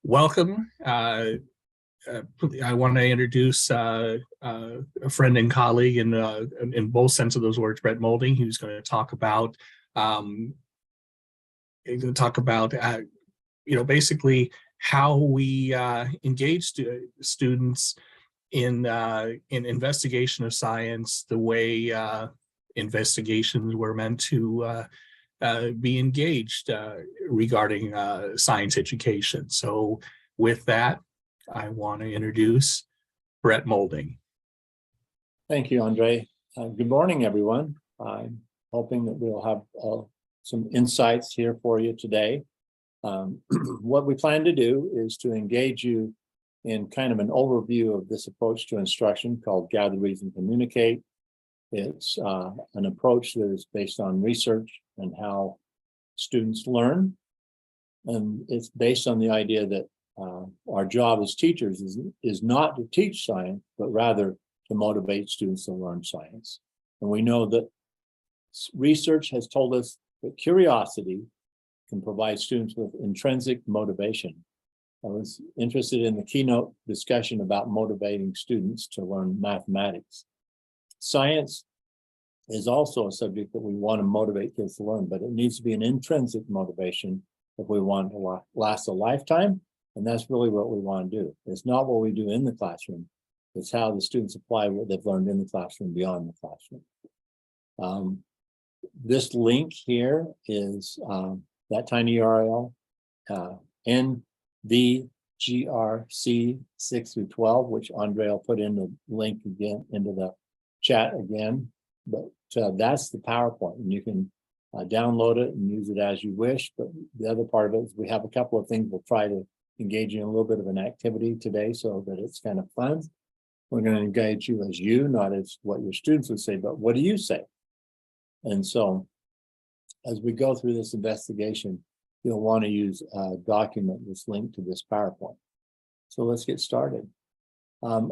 Welcome. I want to introduce a friend and colleague in both sense of those words, Brett Molding, who's going to talk about basically how we engage students in investigation of science, the way investigations were meant to be engaged regarding science education. So with that, I want to introduce Brett Molding. Thank you, Andre. Good morning, everyone. I'm hoping that we'll have some insights here for you today. What we plan to do is to engage you in kind of an overview of this approach to instruction called Gather, Reason, Communicate. It's an approach that is based on research and how students learn. And it's based on the idea that our job as teachers is not to teach science, but rather to motivate students to learn science. And we know that research has told us that curiosity can provide students with intrinsic motivation. I was interested in the keynote discussion about motivating students to learn mathematics. Science is also a subject that we want to motivate kids to learn, but it needs to be an intrinsic motivation if we want to last a lifetime. And that's really what we want to do. It's not what we do in the classroom. It's how the students apply what they've learned in the classroom beyond the classroom. This link here is that tiny URL, NVGRC 6 through 12, which Andre will put in the link again into the chat again. But that's the PowerPoint, and you can download it and use it as you wish. But the other part of it is we have a couple of things we'll try to engage you in a little bit of an activity today so that it's kind of fun. We're going to engage you as you, not as what your students would say, but what do you say? And so as we go through this investigation, you'll want to use a document that's linked to this PowerPoint. So let's get started.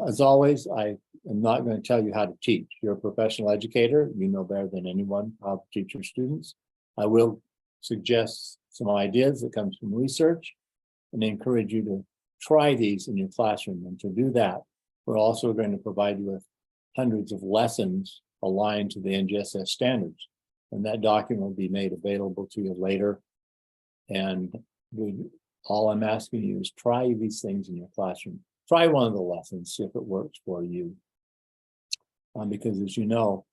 As always, I am not going to tell you how to teach. You're a professional educator. You know better than anyone how to teach your students. I will suggest some ideas that comes from research and encourage you to try these in your classroom. And to do that, we're also going to provide you with hundreds of lessons aligned to the NGSS standards. And that document will be made available to you later. And all I'm asking you is try these things in your classroom. Try one of the lessons, see if it works for you. Because as you know,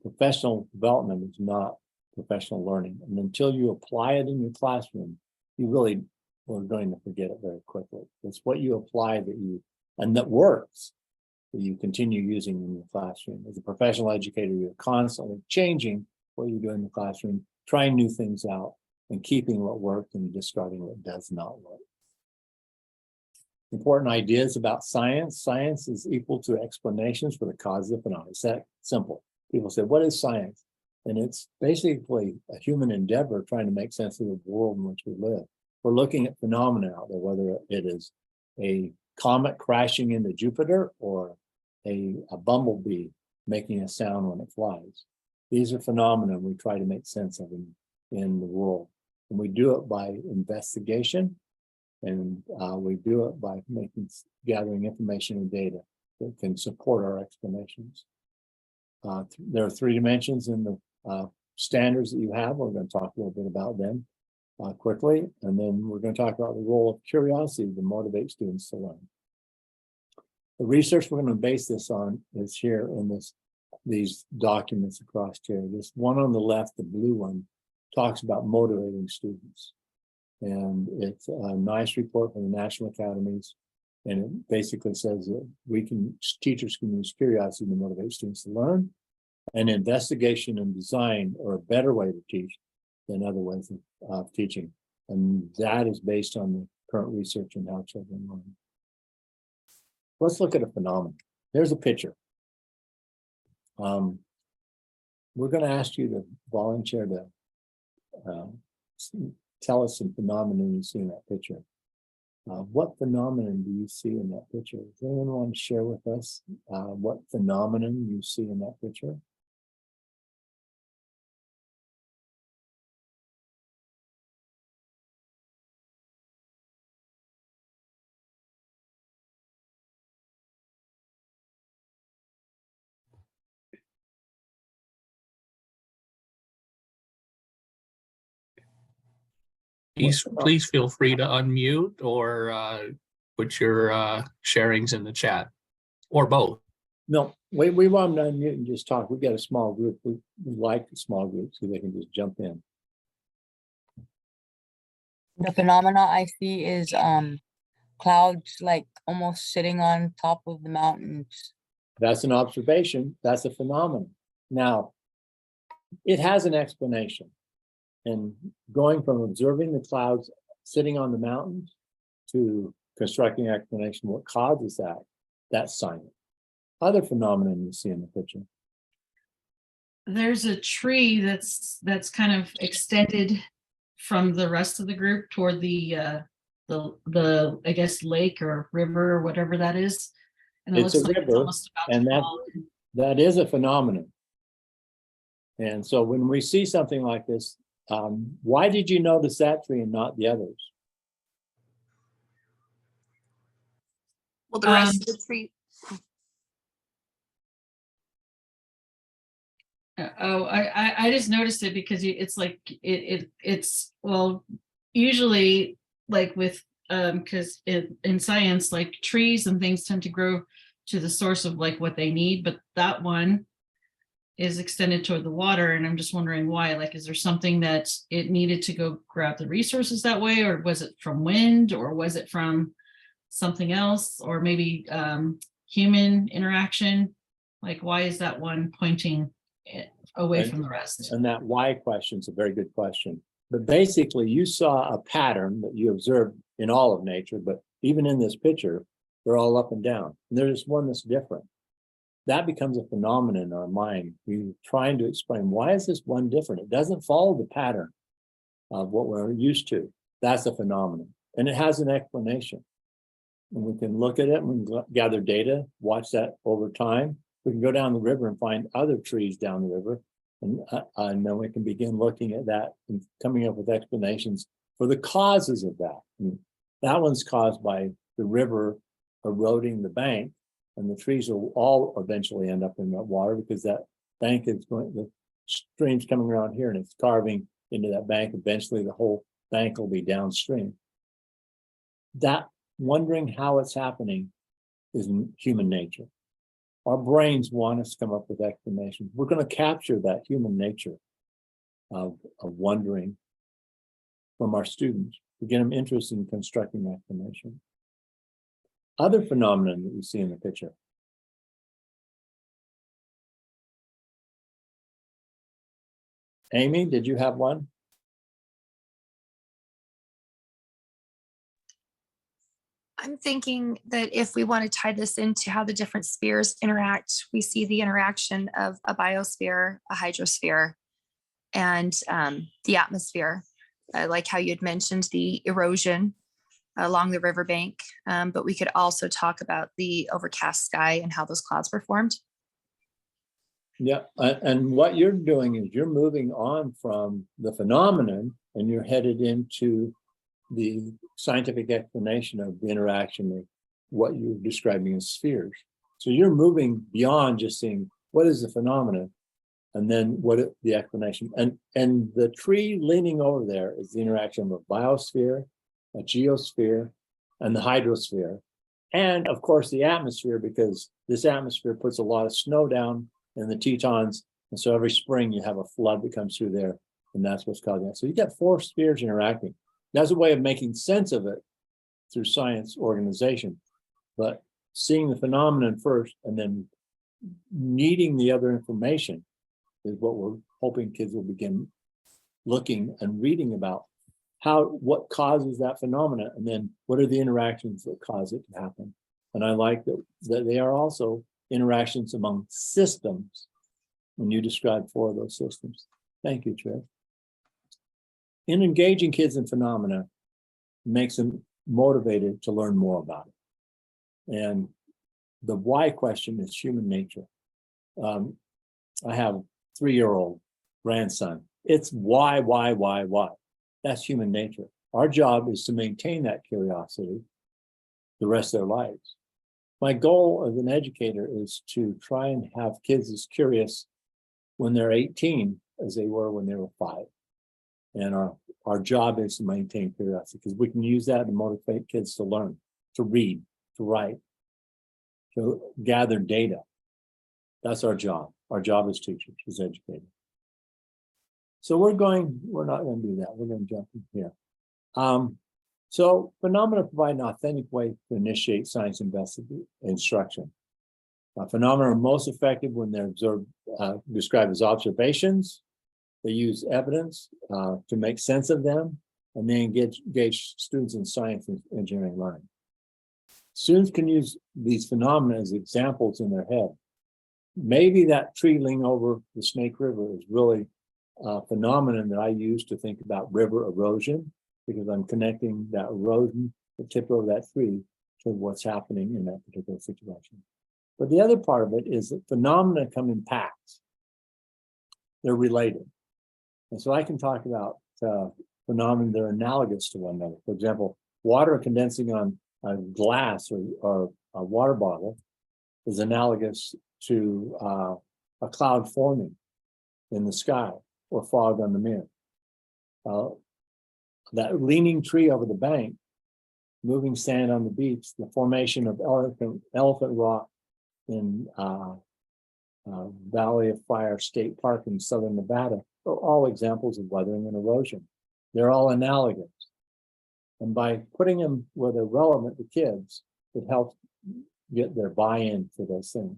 professional development is not professional learning. And until you apply it in your classroom, you really are going to forget it very quickly. It's what you apply that works that you continue using in your classroom. As a professional educator, you're constantly changing what you do in the classroom, trying new things out, and keeping what worked and discarding what does not work. Important ideas about science. Science is equal to explanations for the causes of phenomena. It's that simple. People say, what is science? And it's basically a human endeavor trying to make sense of the world in which we live. We're looking at phenomena out there, whether it is a comet crashing into Jupiter or a bumblebee making a sound when it flies. These are phenomena we try to make sense of in the world. And we do it by investigation. And we do it by gathering information and data that can support our explanations. There are 3 dimensions in the standards that you have. We're going to talk a little bit about them quickly. And then we're going to talk about the role of curiosity to motivate students to learn. The research we're going to base this on is here in these documents across here. This one on the left, the blue one, talks about motivating students. And it's a nice report from the National Academies. And it basically says that teachers can use curiosity to motivate students to learn. And investigation and design are a better way to teach than other ways of teaching. And that is based on the current research on how children learn. Let's look at a phenomenon. There's a picture. We're going to ask you to volunteer to tell us some phenomenon you see in that picture. What phenomenon do you see in that picture? Does anyone want to share with us what phenomenon you see in that picture? Please feel free to unmute or put your sharings in the chat, or both. No, we want them to unmute and just talk. We've got a small group. We like the small group so they can just jump in. The phenomena I see is clouds like almost sitting on top of the mountains. That's an observation. That's a phenomenon. Now, it has an explanation. And going from observing the clouds sitting on the mountains to constructing an explanation what causes that, that's science. Other phenomenon you see in the picture. There's a tree that's kind of extended from the rest of the group toward the I guess lake or river or whatever that is. And it It's looks a like it's river, almost about and to fall. that is a phenomenon. And so when we see something like this, why did you notice that tree and not the others? Well, the rest of the tree. I just noticed it because it's like it's well, usually like with because in science, like trees and things tend to grow to the source of like what they need, but that one is extended toward the water, and I'm just wondering why. Like, is there something that it needed to go grab the resources that way, or was it from wind, or was it from something else, or maybe human interaction? Like, why is that one pointing away from the rest? And that why question is a very good question. But basically, you saw a pattern that you observed in all of nature, but even in this picture, they're all up and down. And there's one that's different. That becomes a phenomenon in our mind. We're trying to explain, why is this one different? It doesn't follow the pattern of what we're used to. That's a phenomenon. And it has an explanation. And we can look at it, and we can gather data, watch that over time. We can go down the river and find other trees down the river. And then we can begin looking at that and coming up with explanations for the causes of that. And that one's caused by the river eroding the bank, and the trees will all eventually end up in that water because that bank is going, the stream's coming around here and it's carving into that bank. Eventually the whole bank will be downstream. That wondering how it's happening is human nature. Our brains want us to come up with explanations. We're going to capture that human nature of wondering from our students to get them interested in constructing explanation. Other phenomenon that you see in the picture. Amy, did you have one? I'm thinking that if we want to tie this into how the different spheres interact, we see the interaction of a biosphere, a hydrosphere, and the atmosphere. Like how you'd mentioned the erosion along the riverbank, but we could also talk about the overcast sky and how those clouds were formed. Yeah, and what you're doing is you're moving on from the phenomenon and you're headed into the scientific explanation of the interaction of what you're describing as spheres. So you're moving beyond just seeing what is the phenomenon and then what is the explanation. And the tree leaning over there is the interaction of a biosphere, a geosphere, and the hydrosphere. And of course the atmosphere, because this atmosphere puts a lot of snow down in the Tetons. And so every spring you have a flood that comes through there, and that's what's causing it. So you get 4 spheres interacting. That's a way of making sense of it through science organization. But seeing the phenomenon first and then needing the other information is what we're hoping kids will begin looking and reading about. What causes that phenomena, and then what are the interactions that cause it to happen. And I like that they are also interactions among systems when you describe 4 of those systems. Thank you, Trey. In engaging kids in phenomena makes them motivated to learn more about it. And the why question is human nature. I have a 3-year-old grandson. It's why? That's human nature. Our job is to maintain that curiosity the rest of their lives. My goal as an educator is to try and have kids as curious when they're 18 as they were when they were 5. And our job is to maintain curiosity, because we can use that to motivate kids to learn, to read, to write, to gather data. That's our job. Our job as teachers, as educators. So we're not going to do that. We're going to jump in here. So phenomena provide an authentic way to initiate science instruction. Phenomena are most effective when they're described as observations. They use evidence to make sense of them, and they engage students in science and engineering learning. Students can use these phenomena as examples in their head. Maybe that tree leaning over the Snake River is really a phenomenon that I use to think about river erosion, because I'm connecting that erosion, the tip over that tree, to what's happening in that particular situation. But the other part of it is that phenomena come in packs. They're related. And so I can talk about phenomena that are analogous to one another. For example, water condensing on a glass or a water bottle is analogous to a cloud forming in the sky or fog on the mirror. That leaning tree over the bank, moving sand on the beach, the formation of elephant rock in Valley of Fire State Park in southern Nevada are all examples of weathering and erosion. They're all analogous. And by putting them where they're relevant to kids, it helps get their buy-in to those things.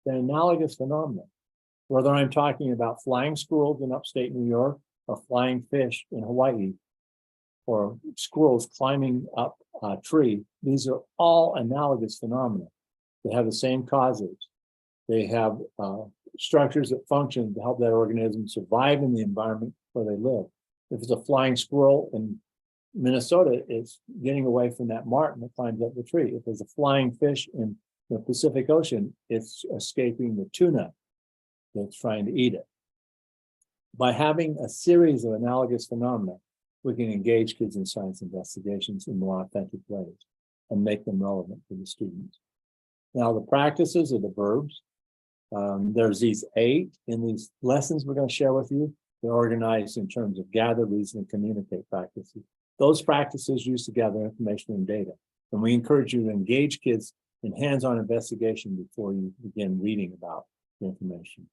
They're analogous phenomena. Whether I'm talking about flying squirrels in upstate New York or flying fish in Hawaii or squirrels climbing up a tree, these are all analogous phenomena. They have the same causes. They have structures that function to help that organism survive in the environment where they live. If it's a flying squirrel in Minnesota, it's getting away from that marten that climbs up the tree. If there's a flying fish in the Pacific Ocean, it's escaping the tuna that's trying to eat it. By having a series of analogous phenomena, we can engage kids in science investigations in more authentic ways and make them relevant to the students. Now, the practices are the verbs. There's these 8 in these lessons we're going to share with you. They're organized in terms of gather, reason, and communicate practices. Those practices use to gather information and data. And we encourage you to engage kids in hands-on investigation before you begin reading about the information.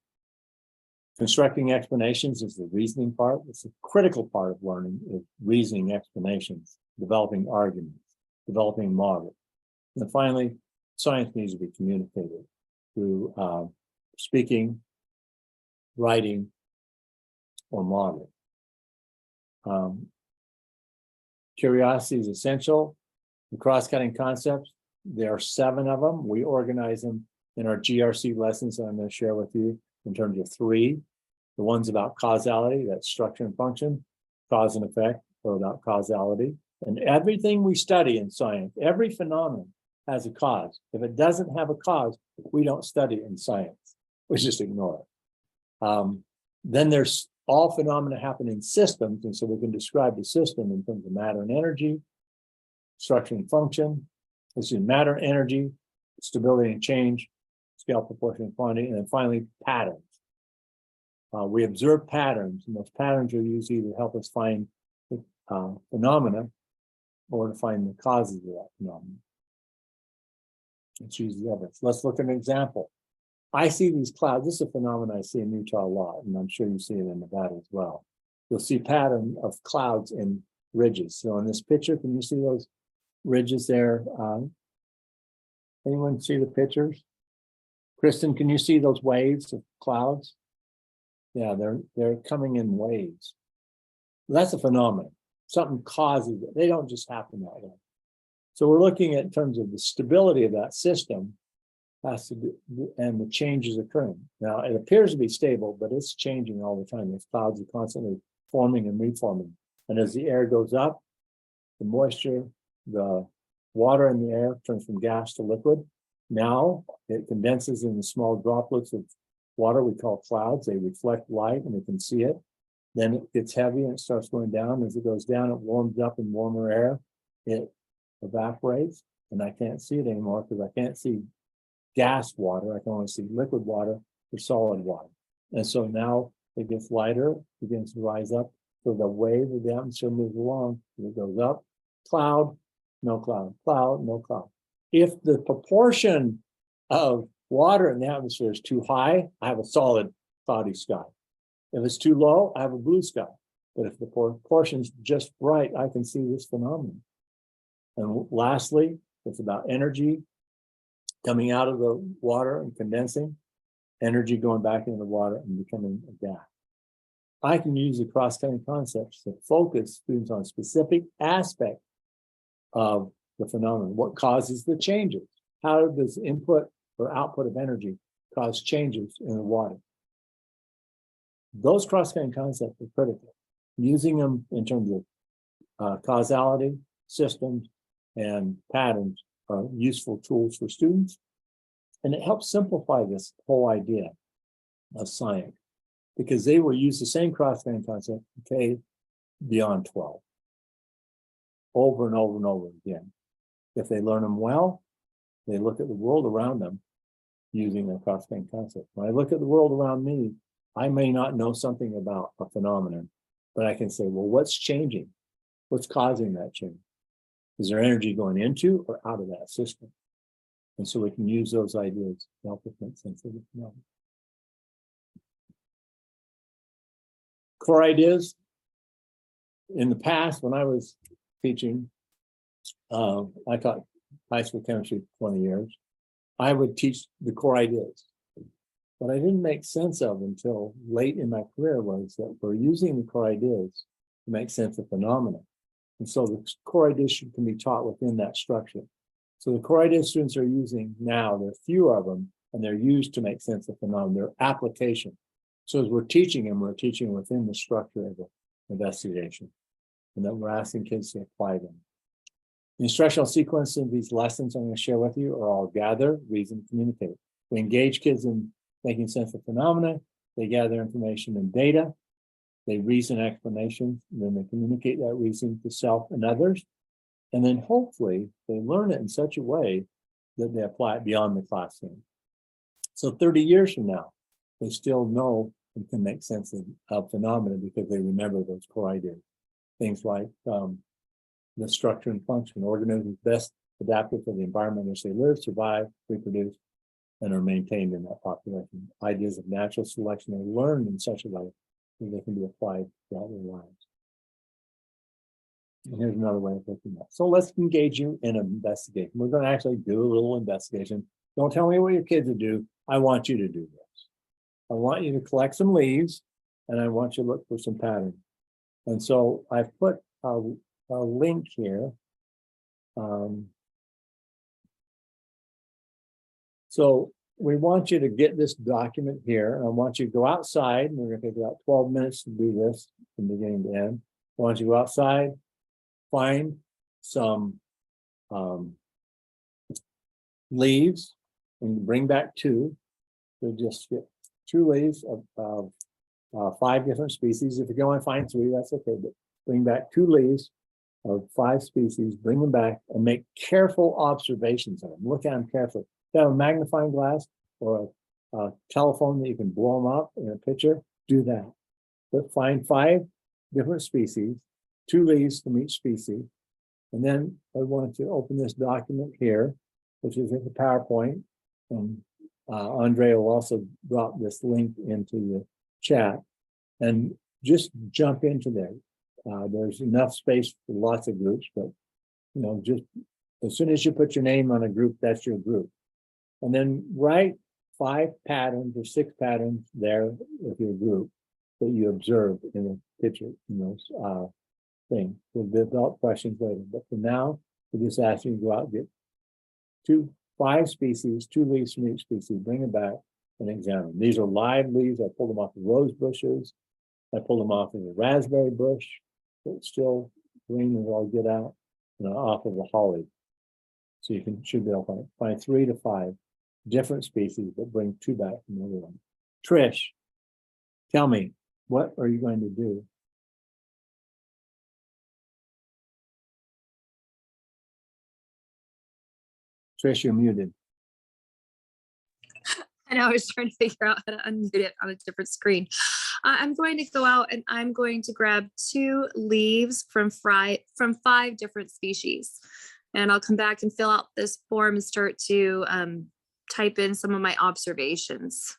Constructing explanations is the reasoning part. It's a critical part of learning, is reasoning explanations, developing arguments, developing models. And finally, science needs to be communicated through speaking, writing, or modeling. Curiosity is essential. The cross-cutting concepts, there are 7 of them. We organize them in our GRC lessons that I'm going to share with you in terms of 3. The ones about causality, that's structure and function, cause and effect, or about causality. And everything we study in science, every phenomenon has a cause. If it doesn't have a cause, we don't study it in science. We just ignore it. Then there's all phenomena happen in systems, and so we can describe the system in terms of matter and energy, structure and function. This is matter, energy, stability and change, scale, proportion, and quantity, and then finally patterns. We observe patterns, and those patterns are used either to help us find phenomena or to find the causes of that phenomenon. Let's use the evidence. Let's look at an example. I see these clouds. This is a phenomenon I see in Utah a lot, and I'm sure you see it in Nevada as well. You'll see pattern of clouds in ridges. So in this picture, can you see those ridges there? Anyone see the pictures? Kristen, can you see those waves of clouds? Yeah, they're coming in waves. That's a phenomenon. Something causes it. They don't just happen that way. So we're looking at in terms of the stability of that system has to do, and the changes occurring. Now, it appears to be stable, but it's changing all the time. These clouds are constantly forming and reforming. And as the air goes up, the moisture, the water in the air turns from gas to liquid. Now it condenses in the small droplets of water we call clouds. They reflect light and we can see it. Then it gets heavy and it starts going down. As it goes down, it warms up in warmer air. It evaporates and I can't see it anymore because I can't see gas water. I can only see liquid water or solid water. And so now it gets lighter, begins to rise up So the wave of the atmosphere moves along, and it goes up, cloud, no cloud, cloud, no cloud. If the proportion of water in the atmosphere is too high, I have a solid cloudy sky. If it's too low, I have a blue sky. But if the proportion is just right, I can see this phenomenon. And lastly, it's about energy coming out of the water and condensing, energy going back into the water and becoming a gas. I can use the cross-cutting concepts to focus students on specific aspect of the phenomenon. What causes the changes? How does input or output of energy cause changes in the water? Those cross-cutting concepts are critical. Using them in terms of causality, systems, and patterns are useful tools for students. And it helps simplify this whole idea of science, because they will use the same cross-cutting concept, okay, beyond 12, over and over and over again. If they learn them well, they look at the world around them using the cross-cutting concept. When I look at the world around me, I may not know something about a phenomenon, but I can say, well, what's changing? What's causing that change? Is there energy going into or out of that system? And so we can use those ideas to help us make sense of the phenomenon. Core ideas. In the past, when I was teaching, I taught high school chemistry for 20 years. I would teach the core ideas. What I didn't make sense of until late in my career was that we're using the core ideas to make sense of phenomena. And so the core ideas can be taught within that structure. So the core ideas students are using now, there are few of them, and they're used to make sense of phenomena, their application. So as we're teaching them, we're teaching within the structure of the investigation. And then we're asking kids to apply them. The instructional sequencing, these lessons I'm going to share with you are all gather, reason, communicate. We engage kids in making sense of phenomena. They gather information and data. They reason explanations. Then they communicate that reason to self and others. And then hopefully they learn it in such a way that they apply it beyond the classroom. So 30 years from now, they still know and can make sense of phenomena because they remember those core ideas. Things like the structure and function, organisms best adapted for the environment in which they live, survive, reproduce, and are maintained in that population. Ideas of natural selection are learned in such a way that they can be applied throughout their lives. And here's another way of looking at it. So let's engage you in an investigation. We're going to actually do a little investigation. Don't tell me what your kids would do. I want you to do this. I want you to collect some leaves, and I want you to look for some patterns. And so I've put a link here. So we want you to get this document here, and I want you to go outside, and we're going to take about 12 minutes to do this from beginning to end. I want you to go outside, find some leaves, and bring back two. So just get 2 leaves of 5 different species. If you can only find 3, that's okay, but bring back 2 leaves of 5 species, bring them back, and make careful observations of them. Look at them carefully. If you have a magnifying glass or a telephone that you can blow them up in a picture, do that. But find 5 different species, 2 leaves from each species. And then I want to open this document here, which is in the PowerPoint. And Andre will also drop this link into the chat. And just jump into there. There's enough space for lots of groups, but just as soon as you put your name on a group, that's your group. And then write 5 patterns or 6 patterns there with your group that you observe in a picture, in those things. We'll develop questions later. But for now, we're just asking you to go out and get 5 species, 2 leaves from each species, bring them back and examine. These are live leaves. I pulled them off of rose bushes. I pulled them off of a raspberry bush. It's still green and all get out, and off of the holly. So you should be able to find 3 to 5 different species, but bring 2 back from the other one. Trish, tell me, what are you going to do? Trish, you're muted. I know, I was trying to figure out how to unmute it on a different screen. I'm going to go out and I'm going to grab 2 leaves from 5 different species. And I'll come back and fill out this form and start to type in some of my observations.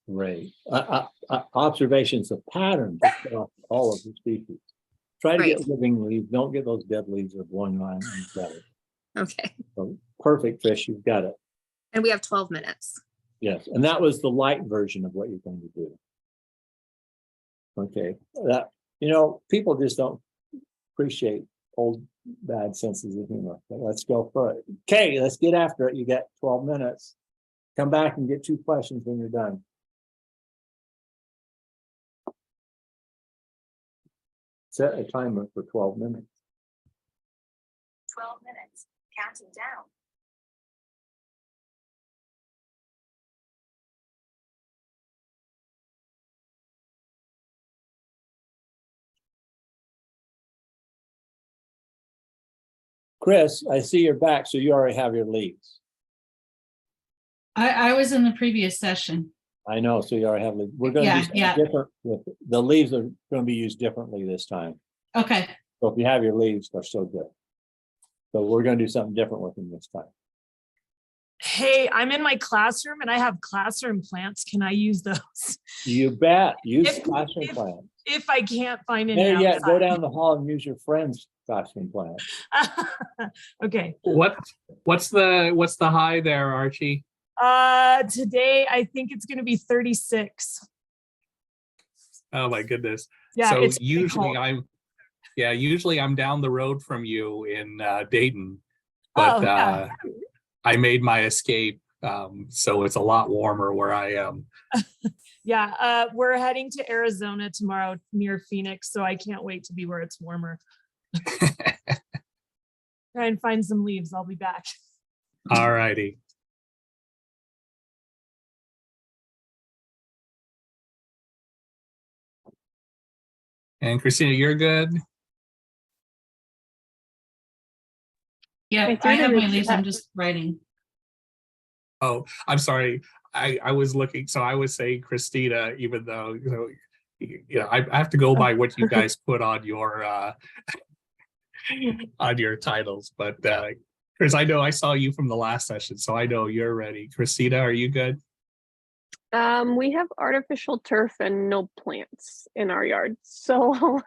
Great. Observations of patterns across all of the species. Try to Right. get living leaves. Don't get those dead leaves of one line and better. Okay. So, perfect fish. You've got it. And we have 12 minutes. Yes. And that was the light version of what you're going to do. Okay. People just don't appreciate old bad senses of humor. But let's go for it. Okay, let's get after it. You got 12 minutes. Come back and get 2 questions when you're done. Set a timer for 12 minutes. 12 minutes. Counting down. Chris, I see you're back, so you already have your leaves. I was in the previous session. I know, so you already have leaves. We're going to do something different with it. The leaves are going to be used differently this time. Okay. So if you have your leaves, they're so good. So we're going to do something different with them this time. Hey, I'm in my classroom and I have classroom plants. Can I use those? You bet. Use If- classroom if- plants. If I can't find any Better yet, go outside. down the hall and use your friend's classroom plants. Okay. What's the high there, Archie? Today I think it's gonna be 36. Oh my goodness. Yeah, So it's pretty usually cold. usually I'm down the road from you in Dayton, but Oh, yeah. I made my escape. So it's a lot warmer where I am. Yeah, we're heading to Arizona tomorrow near Phoenix, so I can't wait to be where it's warmer. Try and find some leaves. I'll be back. All righty. And Christina, you're good? Yeah, I have my leaves. I'm just writing. Oh, I'm sorry. I was looking, so I was saying Christina, even though I have to go by what you guys put on your on your titles. But Chris, I know I saw you from the last session, so I know you're ready. Christina, are you good? We have artificial turf and no plants in our yard, so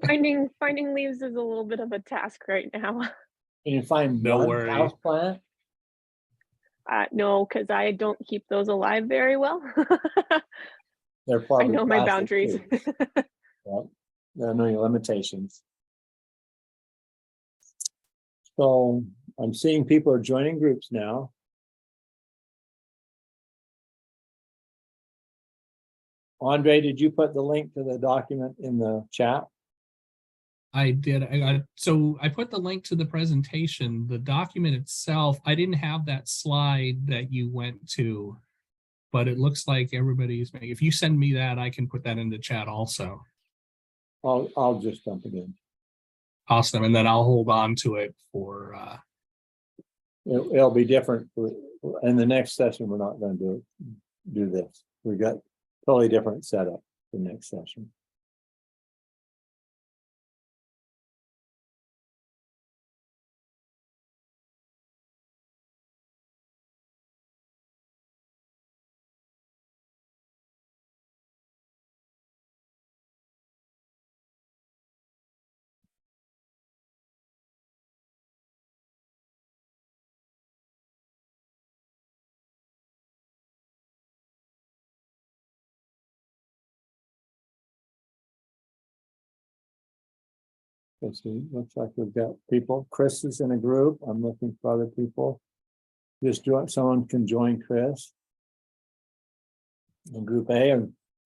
finding leaves is a little bit of a task right now. Can you find No one worry. house plant? No, because I don't keep those alive very well. They're probably I know my plastic boundaries. too. Yep. There know your limitations. So I'm seeing people are joining groups now. Andre, did you put the link to the document in the chat? I did. So I put the link to the presentation. The document itself, I didn't have that slide that you went to, but it looks like everybody's making. If you send me that, I can put that in the chat also. I'll just dump it in. Awesome. And then I'll hold on to it for It'll be different in the next session. We're not going to do this. We got totally different setup for the next session. Let's see, looks like we've got people. Chris is in a group. I'm looking for other people. Just someone can join Chris in group A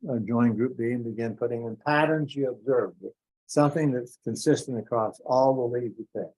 or join group B and begin putting in patterns you observed. Something that's consistent across all the leads you pick.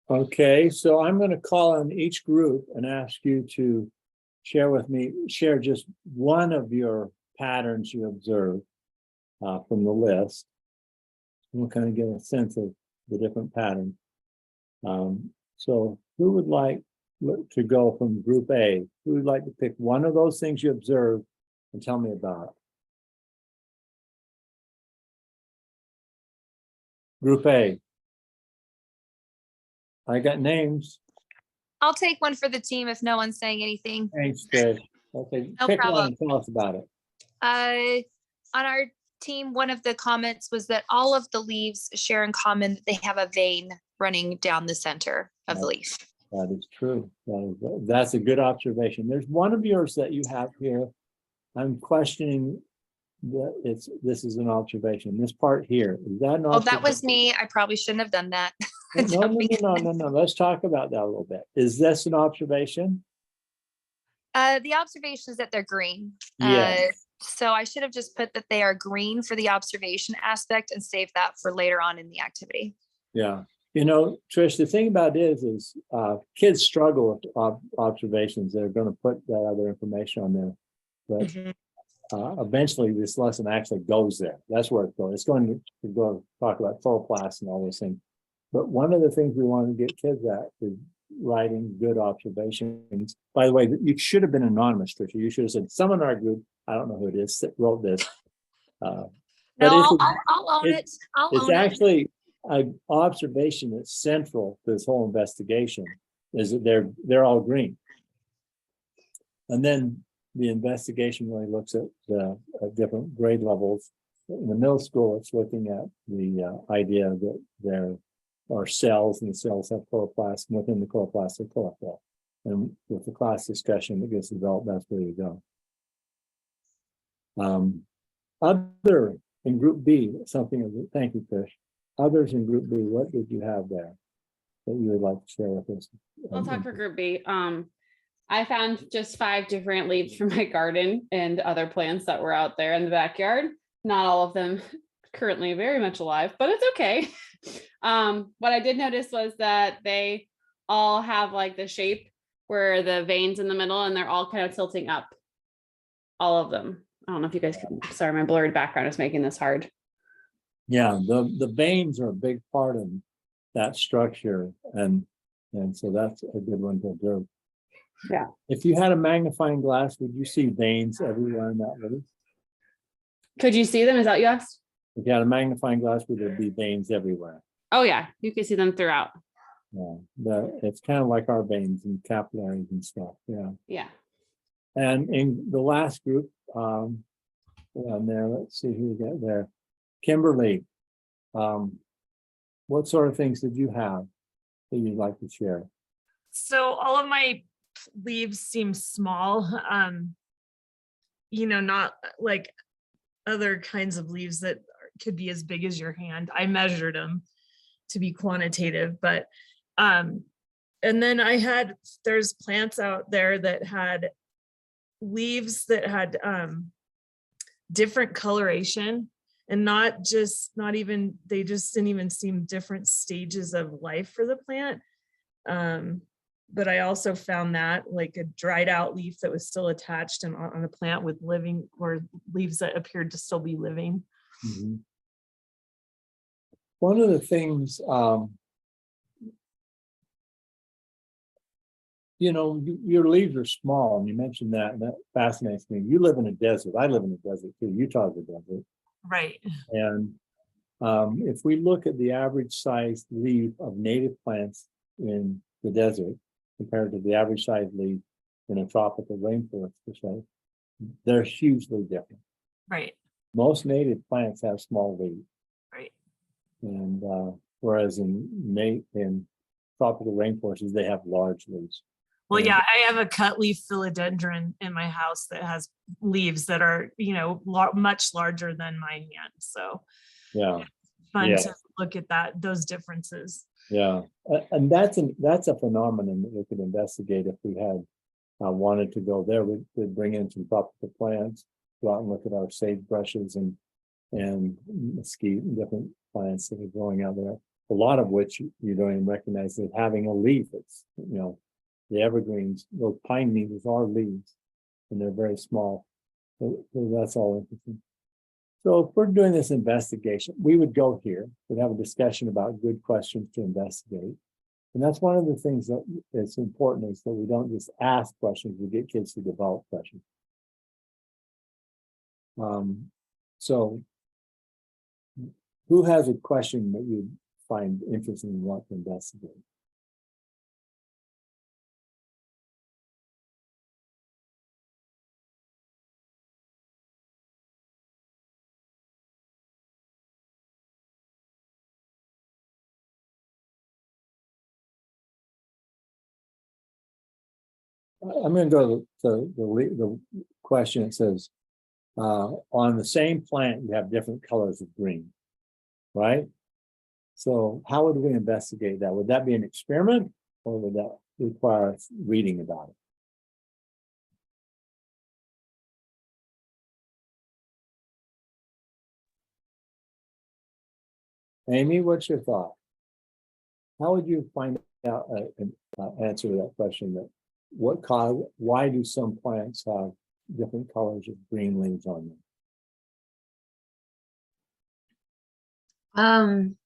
Okay, so I'm going to call on each group and ask you to share just one of your patterns you observe from the list. We'll kind of get a sense of the different patterns. So who would like to go from group A? Who would like to pick one of those things you observed and tell me about it? Group A. I got names. I'll take one for the team if no one's saying anything. Thanks, Trish. Okay, No pick one problem. and tell us about it. On our team, one of the comments was that all of the leaves share in common that they have a vein running down the center of the leaf. That is true. That's a good observation. There's one of yours that you have here. I'm questioning that this is an observation. This part here, is that an Oh, that was observation? me. I probably shouldn't have done that. No. Let's talk about that a little bit. Is this an observation? The observation is that they're green. Yes. So I should have just put that they are green for the observation aspect and save that for later on in the activity. Yeah. You know, Trish, the thing about it is kids struggle with observations. They're going to put that other information on there. But eventually this lesson actually goes there. That's where it goes. It's going to go talk about chloroplasts and all those things. But one of the things we want to get kids at is writing good observations. By the way, you should have been anonymous, Tricia. You should have said, someone in our group, I don't know who it is, that wrote this. No, I'll own it. It's actually an observation that's central to this whole investigation, is that they're all green. And then the investigation really looks at the different grade levels. In the middle school, it's looking at the idea that there are cells, and the cells have chloroplasts, and within the chloroplasts are chlorophyll. And with the class discussion that gets developed, that's where you go. Other in group B, thank you, Fish. Others in group B, what did you have there that you would like to share with us? I'll talk for group B. I found just 5 different leaves from my garden and other plants that were out there in the backyard. Not all of them currently very much alive, but it's okay. What I did notice was that they all have like the shape where the veins in the middle, and they're all kind of tilting up. All of them. I don't know if you guys can, sorry, my blurred background is making this hard. Yeah, the veins are a big part of that structure, and so that's a good one to observe. Yeah. If you had a magnifying glass, would you see veins everywhere in that leaf? Could you see them? Is that what you asked? If you had a magnifying glass, would there be veins everywhere? Oh yeah, you can see them throughout. Yeah, it's kind of like our veins and capillaries and stuff. Yeah. Yeah. And in the last group, on there, let's see who we got there. Kimberly, what sort of things did you have that you'd like to share? So all of my leaves seem small, not like other kinds of leaves that could be as big as your hand. I measured them to be quantitative, but and then there's plants out there that had leaves that had different coloration, and they just didn't even seem different stages of life for the plant. But I also found that like a dried out leaf that was still attached and on a plant with living, or leaves that appeared to still be living. Mm-hmm. One of the things, your leaves are small, and you mentioned that, and that fascinates me. You live in a desert. I live in a desert too. Utah's a desert. Right. And if we look at the average size leaf of native plants in the desert compared to the average size leaf in a tropical rainforest, per se, they're hugely different. Right. Most native plants have small leaves. Right. And whereas in tropical rainforests, they have large leaves. Well, yeah, I have a cut leaf philodendron in my house that has leaves that are, much larger than my hand. So yeah, fun to look at those differences. Yeah, and that's a phenomenon that we could investigate if we had wanted to go there. We'd bring in some tropical plants, go out and look at our sagebrushes and mesquite and different plants that are growing out there. a lot of which you don't even recognize as having a leaf. It's, the evergreens, those pine needles are leaves, and they're very small. So that's all interesting. So if we're doing this investigation, we would go here, we'd have a discussion about good questions to investigate. And that's one of the things that is important, is that we don't just ask questions, we get kids to develop questions. So who has a question that you find interesting and want to investigate? I'm going to go to the question. It says, on the same plant, you have different colors of green, right? So how would we investigate that? Would that be an experiment, or would that require reading about it? Amy, what's your thought? How would you find out an answer to that question? That why do some plants have different colors of green leaves on them?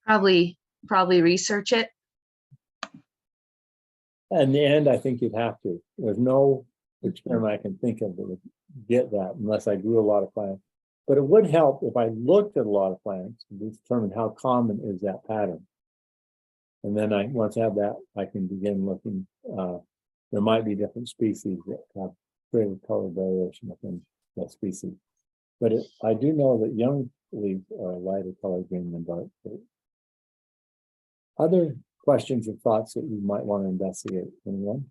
Probably research it. In the end, I think you'd have to. There's no experiment I can think of that would get that unless I grew a lot of plants. But it would help if I looked at a lot of plants to determine how common is that pattern. And then once I have that, I can begin looking. There might be different species that have greater color variation within that species. But I do know that young leaves are lighter color green than dark. Other questions or thoughts that you might want to investigate? Anyone?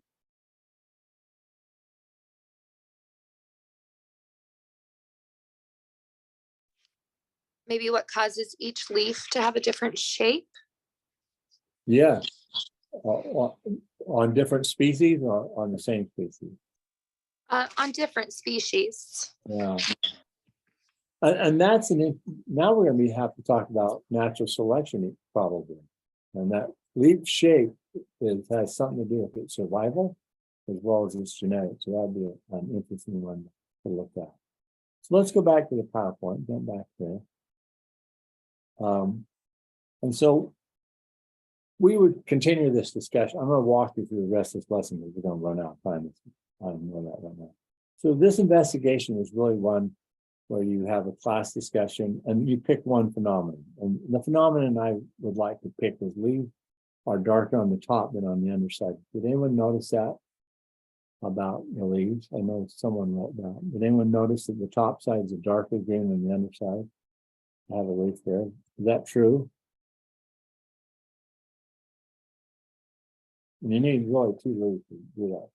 Maybe what causes each leaf to have a different shape? Yeah. On different species or on the same species? On different species. Yeah. And that's now we're going to have to talk about natural selection probably. And that leaf shape has something to do with its survival as well as its genetics. So that'd be an interesting one to look at. So let's go back to the PowerPoint, jump back there. And so we would continue this discussion. I'm going to walk you through the rest of this lesson because we're going to run out of time. I don't know that right now. So this investigation is really one where you have a class discussion and you pick one phenomenon. And the phenomenon I would like to pick is leaves are darker on the top than on the underside. Did anyone notice that about the leaves? I know someone wrote that. Did anyone notice that the top sides are darker green than the underside? I have a leaf there. Is that true? And you need really two leaves to do that.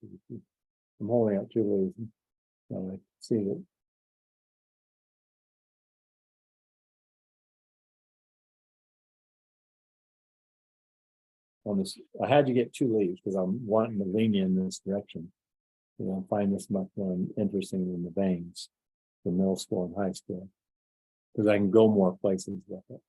I'm holding up two leaves. So I see that. On this, I had to get two leaves because I'm wanting to lean you in this direction. I find this much more interesting than the veins for middle school and high school because I can go more places with it.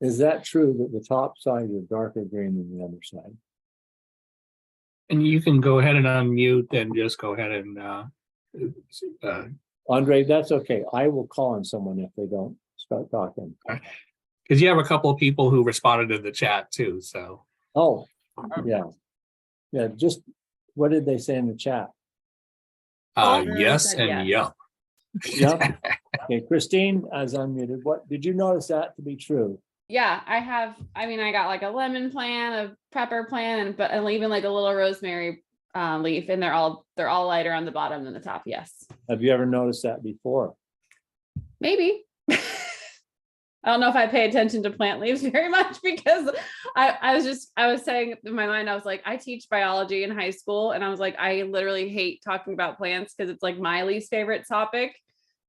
Is that true that the top side is darker green than the underside? And you can go ahead and unmute and just go ahead and Andre, that's okay. I will call on someone if they don't start talking. because you have a couple of people who responded to the chat too. So Oh, yeah. Yeah, just what did they say in the chat? yes said and yes. yeah. Yeah. Okay, Christine, as unmuted, what did you notice that to be true? Yeah, I got like a lemon plant, a pepper plant, and even like a little rosemary leaf, and they're all lighter on the bottom than the top. Yes. Have you ever noticed that before? Maybe. I don't know if I pay attention to plant leaves very much because I was saying in my mind, I was like, I teach biology in high school. And I was like, I literally hate talking about plants because it's like my least favorite topic.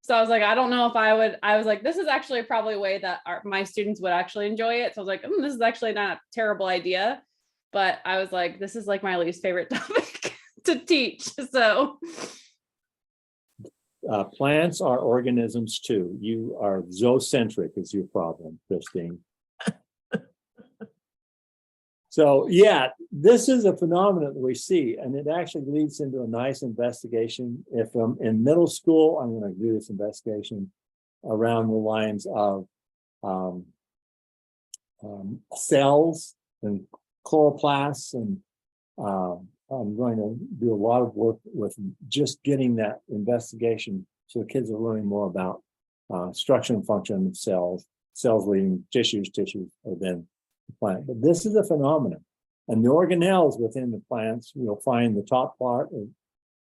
So I was like, I don't know if I was like, this is actually probably a way that my students would actually enjoy it. So I was like, this is actually not a terrible idea. but I was like, this is like my least favorite topic to teach. So Plants are organisms too. You are zoocentric is your problem, Christine. So yeah, this is a phenomenon that we see, and it actually leads into a nice investigation. If I'm in middle school, I'm going to do this investigation around the lines of cells and chloroplasts, and I'm going to do a lot of work with just getting that investigation, so the kids are learning more about structure and function of cells leading tissues are then the plant. But this is a phenomenon, and the organelles within the plants, you'll find the top part of,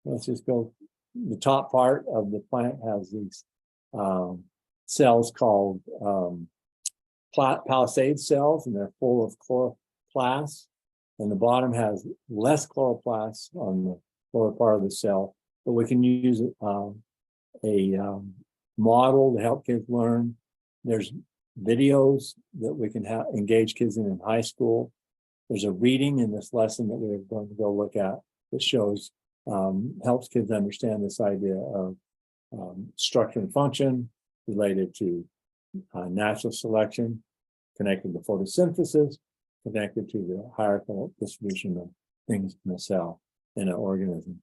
let's just go, the top part of the plant has these cells called palisade cells, and they're full of chloroplasts. And the bottom has less chloroplasts on the lower part of the cell, but we can use a model to help kids learn. There's videos that we can engage kids in high school. There's a reading in this lesson that we're going to go look at that shows, helps kids understand this idea of structure and function related to natural selection, connected to photosynthesis, connected to the hierarchical distribution of things in a cell, in an organism.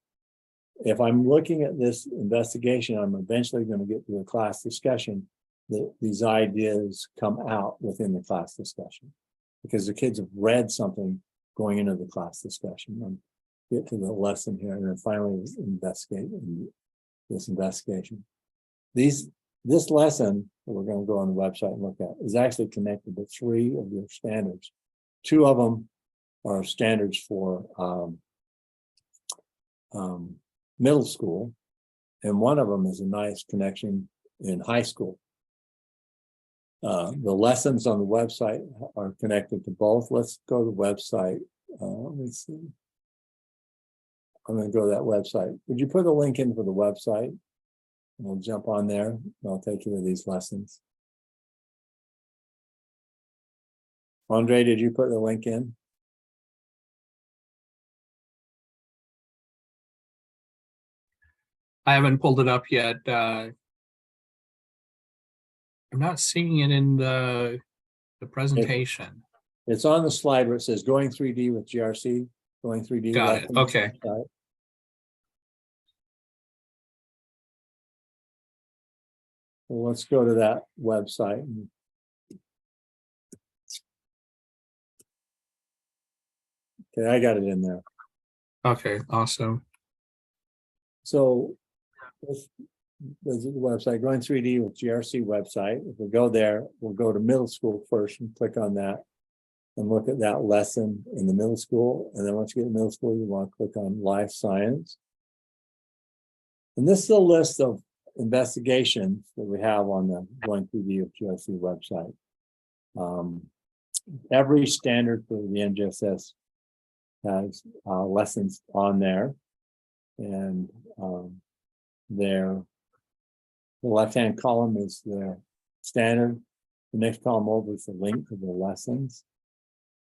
If I'm looking at this investigation, I'm eventually going to get to a class discussion that these ideas come out within the class discussion, because the kids have read something going into the class discussion. And get to the lesson here, and then finally investigate this investigation. This lesson that we're going to go on the website and look at is actually connected to 3 of your standards. 2 of them are standards for middle school, and one of them is a nice connection in high school. The lessons on the website are connected to both. Let's go to the website. Let me see. I'm going to go to that website. Would you put a link in for the website? And we'll jump on there, and I'll take you to these lessons. Andre, did you put the link in? I haven't pulled it up yet. I'm not seeing it in the presentation. It's on the slide where it says going 3D with GRC, going 3D. Got it. Okay. Well, let's go to that website. Okay, I got it in there. Okay, awesome. So this is the website, going 3D with GRC website. If we go there, we'll go to middle school first and click on that and look at that lesson in the middle school. And then once you get to middle school, you want to click on life science. And this is a list of investigations that we have on the going 3D with GRC website. Every standard for the NGSS has lessons on there, and the left-hand column is the standard. The next column over is the link to the lessons.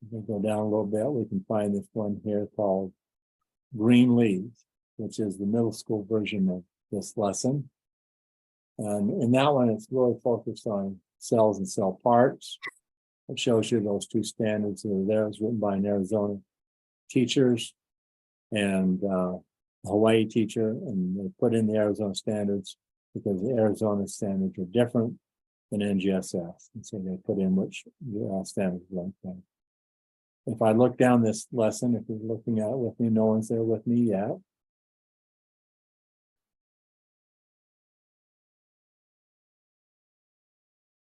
If we go down a little bit, we can find this one here called Green Leaves, which is the middle school version of this lesson. And in that one, it's really focused on cells and cell parts. It shows you those 2 standards that are there. It's written by an Arizona teachers and Hawaii teacher, and they put in the Arizona standards because the Arizona standards are different than NGSS, and so they put in which standards like that. If I look down this lesson, if you're looking at it with me, no one's there with me yet.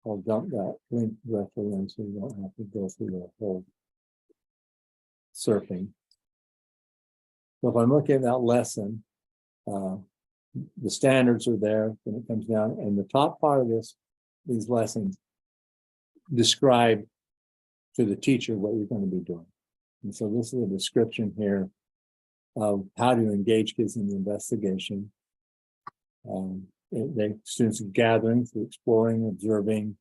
I'll dump that link directly in so you don't have to go through the whole surfing. So if I'm looking at that lesson, the standards are there when it comes down, and the top part of these lessons describe to the teacher what you're going to be doing. And so this is a description here of how to engage kids in the investigation. Students are gathering through exploring, observing,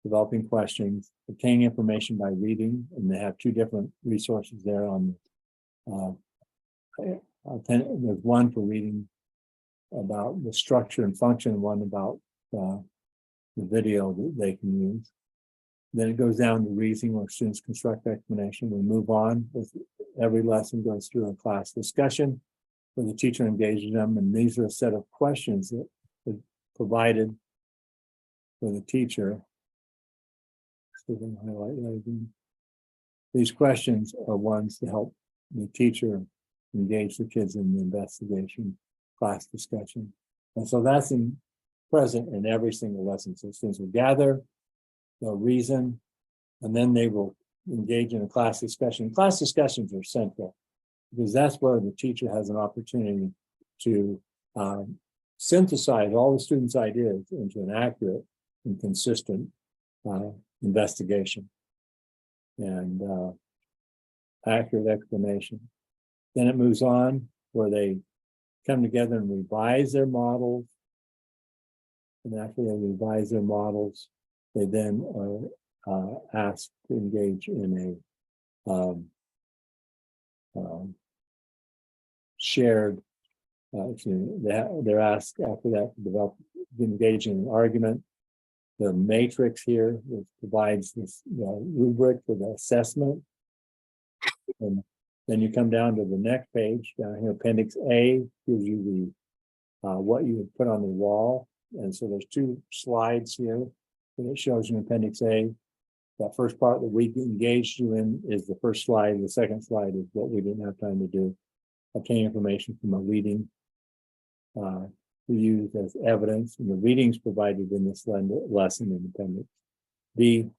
developing questions, obtaining information by reading, and they have two different resources there on. There's one for reading about the structure and function, one about the video that they can use. Then it goes down to reasoning, where students construct explanation. We move on with every lesson goes through a class discussion where the teacher engages them, and these are a set of questions that are provided for the teacher. So then highlight that again. These questions are ones to help the teacher engage the kids in the investigation class discussion. And so that's present in every single lesson. So students will gather, they'll reason, and then they will engage in a class discussion. Class discussions are central because that's where the teacher has an opportunity to synthesize all the students' ideas into an accurate and consistent investigation and accurate explanation. Then it moves on where they come together and revise their models. And after they revise their models, they then are asked to engage in a shared, they're asked after that to engage in an argument. The matrix here, which provides this rubric for the assessment. And then you come down to the next page, down here, Appendix A gives you the what you would put on the wall. And so there's two slides here that it shows in Appendix A. That first part that we engaged you in is the first slide. The second slide is what we didn't have time to do. Obtain information from a reading we use as evidence, and the readings provided in this lesson in Appendix B.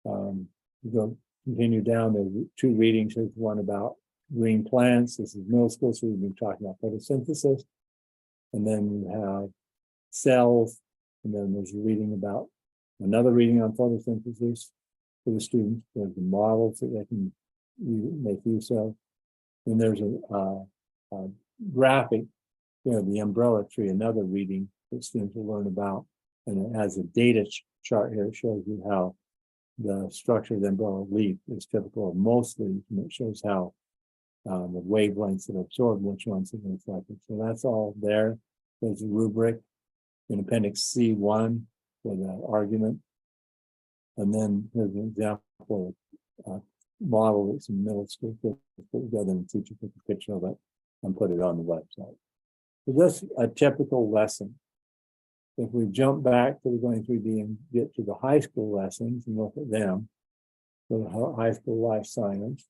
We go continue down. There's two readings. There's one about green plants. This is middle school, so we've been talking about photosynthesis. And then you have cells, and then there's a reading about another reading on photosynthesis for the students. There's the models that they can make use of. And there's a graphic, the umbrella tree, another reading that students will learn about. And it has a data chart here. It shows you how the structure of the umbrella leaf is typical of most leaves, and it shows how the wavelengths that absorb which ones are reflected. So that's all there. There's a rubric in Appendix C1 for the argument. And then there's an example of model that's in middle school, put together, and the teacher took a picture of it and put it on the website. So that's a typical lesson. If we jump back to the going 3D and get to the high school lessons and look at them, for the high school life science.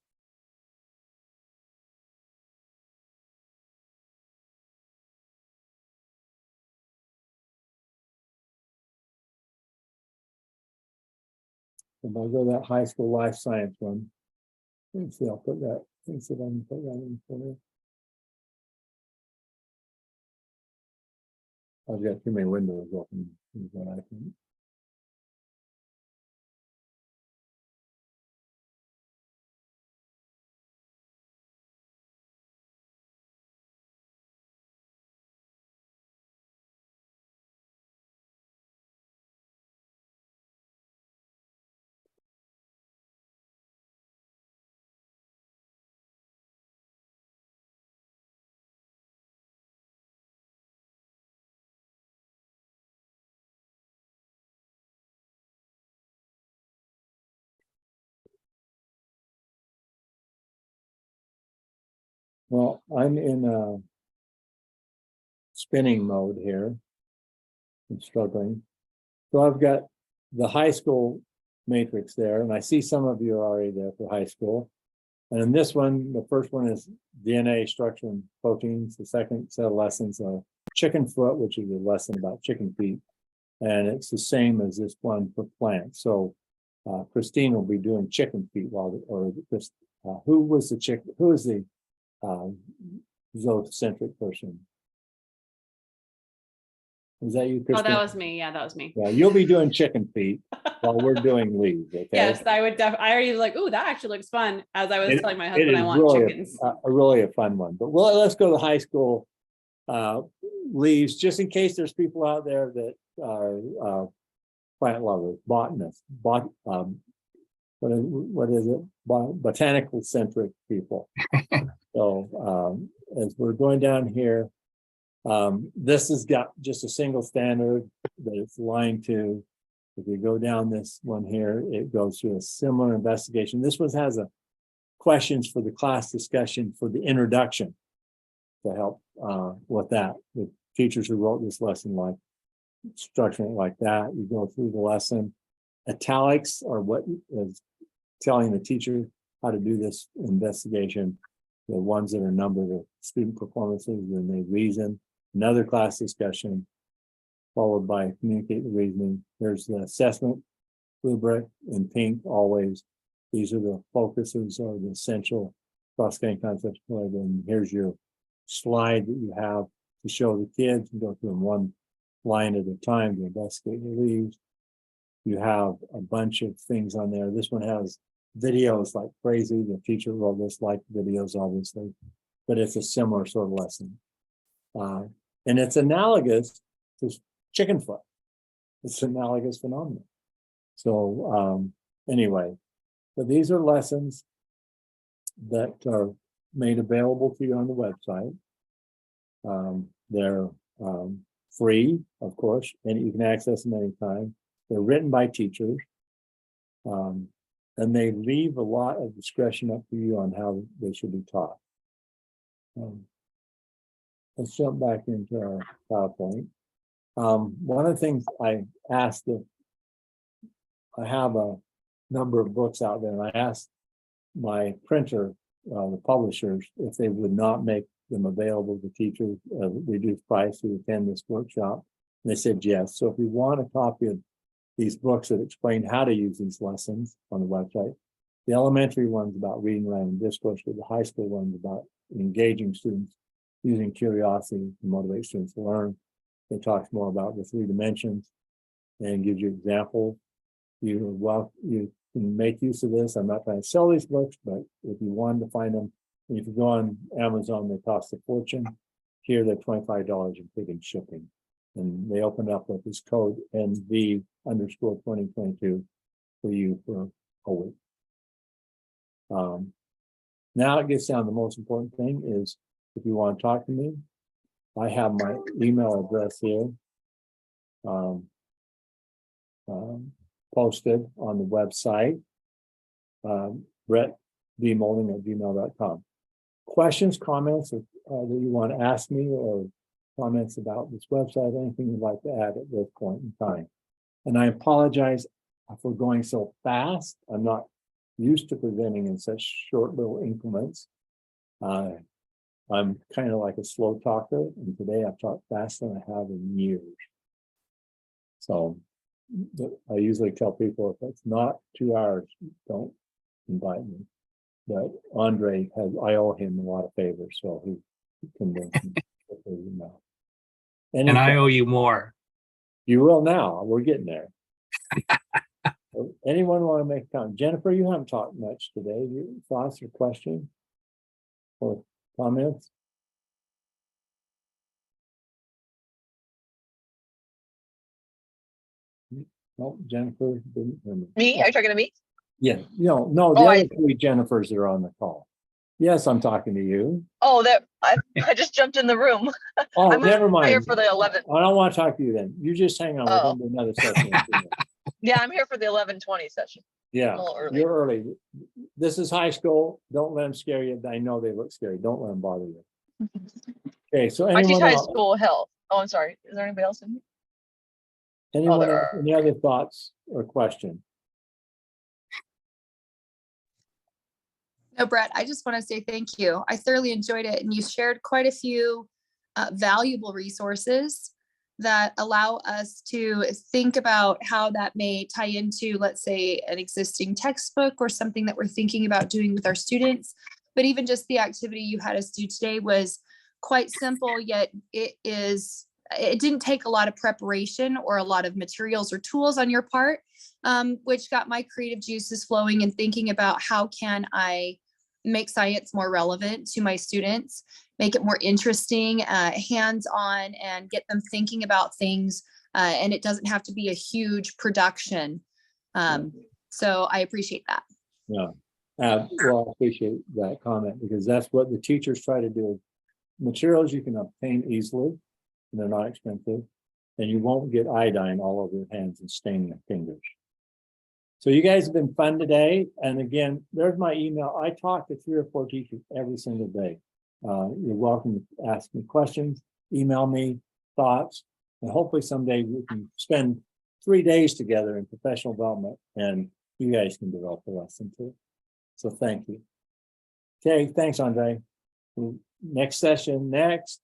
If I go to that high school life science one, let's see, I'll put that, let's see if I can put that in for you. I've got too many windows open. Is what I think. Well, I'm in a spinning mode here. I'm struggling. So I've got the high school matrix there, and I see some of you are already there for high school. And in this one, the first one is DNA structure and proteins. The second set of lessons are chicken foot, which is a lesson about chicken feet. And it's the same as this one for plants. So Christine will be doing chicken feet who was the chicken? Who is the zoocentric person? Is that you, Christine? Oh, that was me. Yeah, that was me. Yeah, you'll be doing chicken feet while we're doing leaves. Okay. Yes, I would definitely. I already ooh, that actually looks fun. As I was telling my It husband, I is want really chickens. really a fun one. But let's go to high school leaves, just in case there's people out there that are plant lovers, botanists, what is it? Botanical centric people. So as we're going down here, this has got just a single standard that it's aligned to. If you go down this one here, it goes through a similar investigation. This one has a questions for the class discussion for the introduction to help with that. The teachers who wrote this lesson like structuring it like that. You go through the lesson. Italics are what is telling the teacher how to do this investigation. The ones that are numbered are student performances, then they reason. Another class discussion, followed by communicate the reasoning. There's the assessment rubric in pink always. These are the focuses or the essential cross-cutting concepts. And here's your slide that you have to show the kids and go through them one line at a time to investigate the leaves. You have a bunch of things on there. This one has videos like crazy. The teacher wrote this like videos, obviously, but it's a similar sort of lesson. And it's analogous to chicken foot. It's an analogous phenomenon. So anyway, but these are lessons that are made available to you on the website. They're free, of course, and you can access them anytime. They're written by teachers. And they leave a lot of discretion up to you on how they should be taught. Let's jump back into our PowerPoint. One of the things I asked, if I have a number of books out there, and I asked my printer, the publishers, if they would not make them available to teachers at a reduced price who attend this workshop. And they said yes. So if you want a copy of these books that explain how to use these lessons on the website, the elementary one's about reading, writing, and discourse, but the high school one's about engaging students, using curiosity to motivate students to learn. It talks more about the 3 dimensions and gives you examples. You can make use of this. I'm not trying to sell these books, but if you wanted to find them, if you go on Amazon, they cost a fortune. Here they're $25 including shipping. And they open up with this code NV_2022 for you for a week. Now it gets down to the most important thing is if you want to talk to me, I have my email address here posted on the website, brettdmolding@gmail.com. Questions, comments that you want to ask me or comments about this website, anything you'd like to add at this point in time. And I apologize for going so fast. I'm not used to presenting in such short little increments. I'm kind of like a slow talker, and today I've talked faster than I have in years. So I usually tell people if it's not 2 hours, don't invite me. But Andre I owe him a lot of favors, so he convinced me. And I owe you more. You will now. We're getting there. Anyone want to make a comment? Jennifer, you haven't talked much today. Your thoughts or questions or comments? No, Jennifer didn't hear me. Me? Are you talking to me? Yeah, no, the Oh, other 3 Jennifers that are on the call. Yes, I'm talking to you. Oh, I just jumped in the room. Oh, I'm never here mind. for the 11th. I don't want to talk to you then. You just hang on. We're Oh. going to do another session. Yeah, I'm here for the 11:20 session. Yeah, A little early. you're early. This is high school. Don't let them scare you. I know they look scary. Don't let them bother you. Okay, so I teach anyone high else? school health. Oh, I'm sorry. Is there anybody else in here? Anyone there else? are. Any other thoughts or questions? No, Brett, I just want to say thank you. I thoroughly enjoyed it, and you shared quite a few valuable resources that allow us to think about how that may tie into, let's say, an existing textbook or something that we're thinking about doing with our students. But even just the activity you had us do today was quite simple, yet it didn't take a lot of preparation or a lot of materials or tools on your part, which got my creative juices flowing and thinking about how can I make science more relevant to my students, make it more interesting, hands-on, and get them thinking about things And it doesn't have to be a huge production. So I appreciate that. Yeah. Well, I appreciate that comment because that's what the teachers try to do. Materials you can obtain easily, and they're not expensive, and you won't get iodine all over your hands and stain your fingers. So you guys have been fun today. And again, there's my email. I talk to 3 or 4 teachers every single day. You're welcome to ask me questions, email me thoughts, and hopefully someday we can spend 3 days together in professional development and you guys can develop a lesson too. So thank you. Okay, thanks, Andre. Next session, next